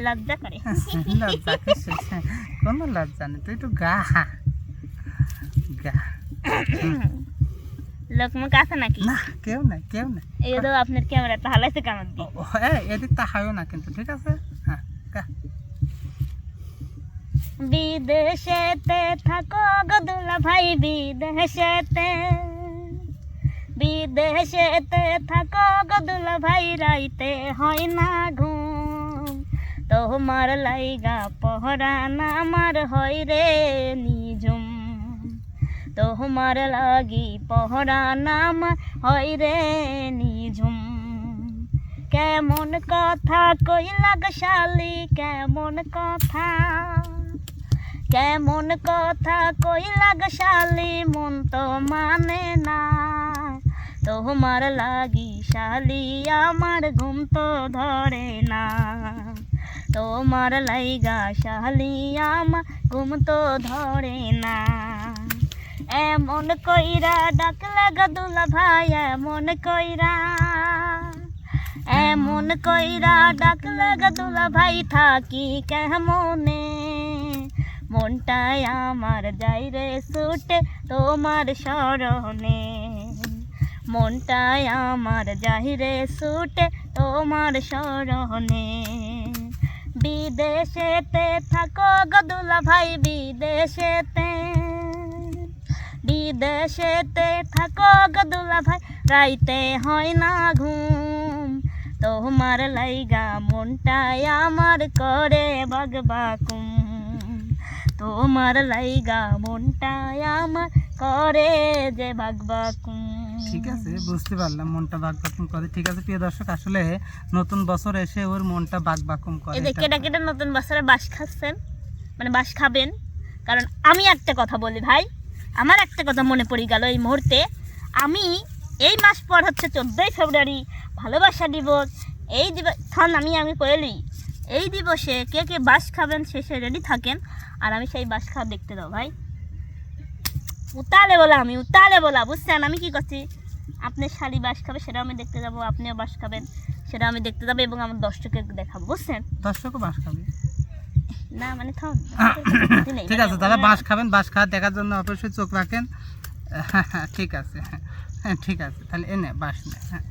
লজ্জা করে। লজ্জা কিসের? কোনো লজ্জা নেই, তুই একটু গা গা। লোক মুখ আছে নাকি? না, কেউ নাই, কেউ নাই। এই তো আপনার ক্যামেরা তো হালাইছে কামড় দিয়ে। এদিক তা হাইও না কিন্তু, ঠিক আছে? হ্যাঁ, গা। বিদেশেতে থাকো গো দুলা ভাই, বিদেশেতে থাকো গো দুলা ভাই, রাইতে হয় না ঘুম, তোমার লাইগা পহরান আমার হয় রে নিঝুম, তোমার লাগি পহরান আমার হয় রে নিঝুম। কেমন কথা কইলা গো শালি, কেমন কথা কইলা গো শালি, মন তো মানে না, তোমার লাগি শালি আমার ঘুম তো ধরে না, তোমার লাইগা শালি আমার ঘুম তো ধরে না। এমন কইরা ডাকলা গো দুলা ভাই, এমন কইরা ডাকলা গো দুলা ভাই, থাকি কেমনে, মনটাই আমার যাই রে ছুটে তোমার স্মরণে, মনটাই আমার যাই রে ছুটে তোমার স্মরণে। বিদেশেতে থাকো গো দুলা ভাই, বিদেশেতে থাকো গো দুলা ভাই, রাইতে হয় না ঘুম, তোমার লাইগা মনটাই আমার করে বাগবাকুম, তোমার লাইগা মনটাই আমার করে যে বাগবাকুম। ঠিক আছে, বুঝতে পারলাম মনটা বাকবাকুম করে। ঠিক আছে প্রিয় দর্শক, আসলে নতুন বছর এসে ওর মনটা বাকবাকুম করে। এই যে কেটা নতুন বছরে বাস খাচ্ছেন, মানে বাস খাবেন। কারণ আমি একটা কথা বলি ভাই, আমার একটা কথা মনে পড়ে গেল এই মুহূর্তে। আমি এই মাস পর হচ্ছে 14ই ফেব্রুয়ারি ভালোবাসা দিবস। এই দিবস আমি কইলি, এই দিবসে কে কে বাস খাবেন শেষে রেডি থাকেন, আর আমি সেই বাস খাওয়া দেখতে দাও ভাই। উতালে বলা বুঝছেন? আমি কি করছি, আপনার শাড়ি বাস খাবে সেটা আমি দেখতে যাবো, আপনিও বাস খাবেন সেটা আমি দেখতে যাবো, এবং আমার দর্শককে দেখাবো, বুঝছেন? দর্শকও বাস খাবে না মানে ঠিক আছে, তাহলে বাস খাবেন, বাস খাওয়া দেখার জন্য অবশ্যই চোখ রাখেন। ঠিক আছে, হ্যাঁ ঠিক আছে, তাহলে এনে বাস নে। হ্যাঁ,